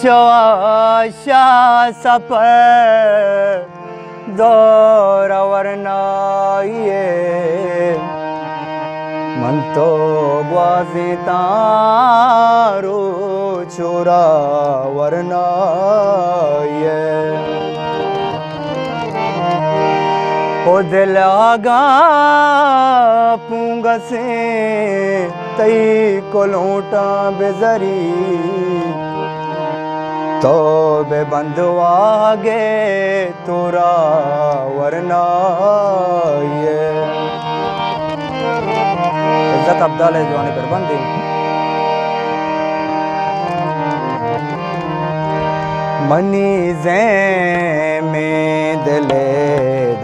छवाशा सपर दौर वरनाइए मन तो बाजी तारो छोरा वरनाइए ओ दिल आगा पूंगा से तई कोलोटा बेजरी तो बे बंदवागे तोरा वरना ये इज्जत अब्दाल है जवानी पर बंदी मनी ज़े में दिले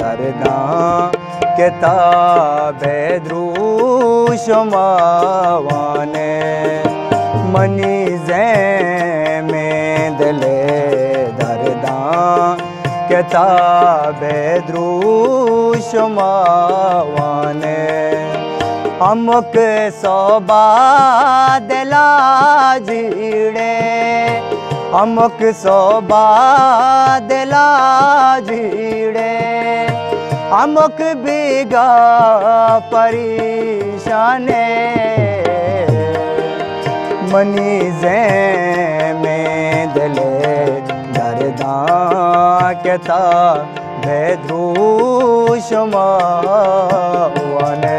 दर्दा किताबे द्रूश मावाने मनी ज़े में दिले दर्दा किताबे द्रूश मावाने अमुक सोबा दिला जीड़े अमुक सोबा दिला जीड़े अमुक बीगा परेशाने मनी ज़े में दिले दर्दा कहता बेद्रूश मावाने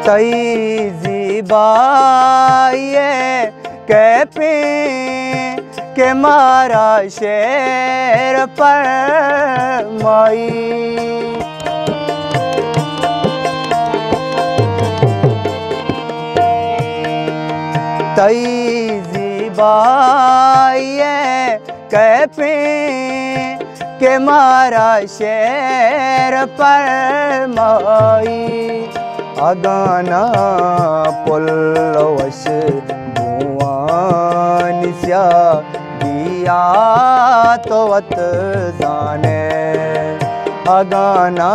तई ज़िबाए कैपे के मारा शेर पर माई तई ज़िबाए कैपे के मारा शेर पर माई अगाना पुलवश भुआनिस्या दिया तो वत जाने अगाना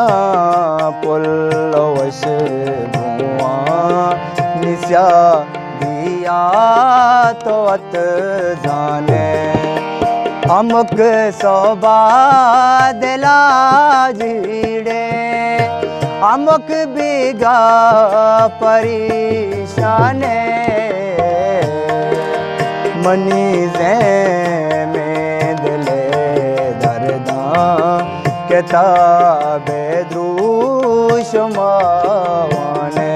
पुलवश भुआनिस्या दिया तो वत जाने अमुक सोबा दिला जीड़े अमुक बीगा परेशाने मनी ज़े में दिले दर्दा किताबे द्रूश मावाने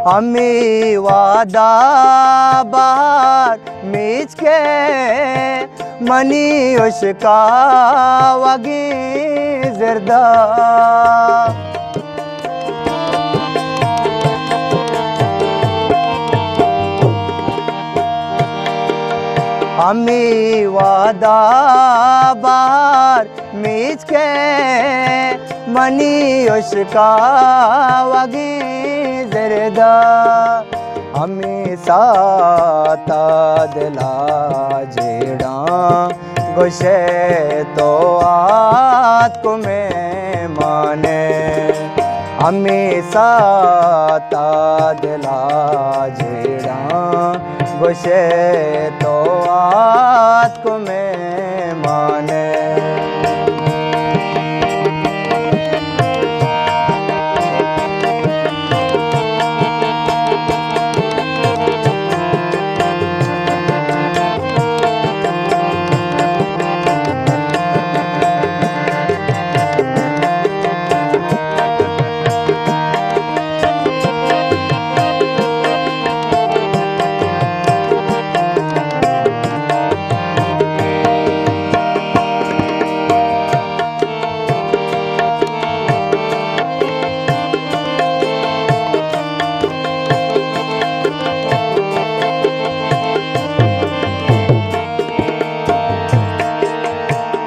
हमें वादा बार मीच के मनी उसका वगी जरदा हमें वादा बार मीच के मनी उसका वगी जरदा हमेशा ता दिला जेड़ा गुशे तो आत को में माने हमेशा ता दिला जेड़ा गुशे तो आत को में माने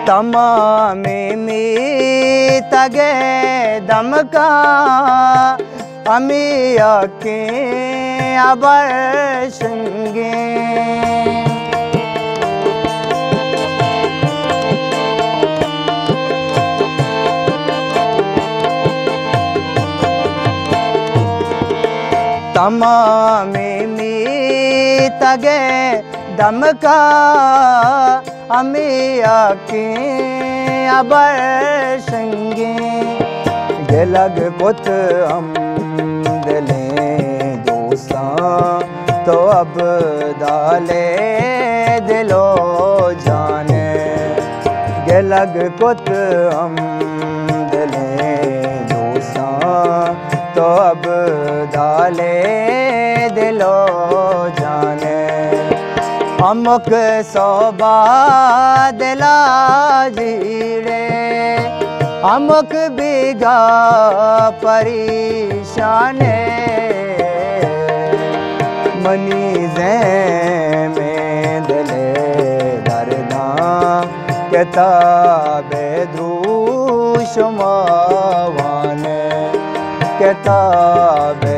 तमामी मी तगे दमका अमिया के अबर संगे तमामी मी तगे दमका अमिया के अबर संगे गलग कुत हम दिले दोसा तो अब दाले दिलो जाने गलग कुत हम दिले दोसा तो अब दाले दिलो जाने अमुक सोबा दिला जीरे अमुक बिगा परेशान मनीज़े में दिले दर्दा किताबे द्रूशमावान किताब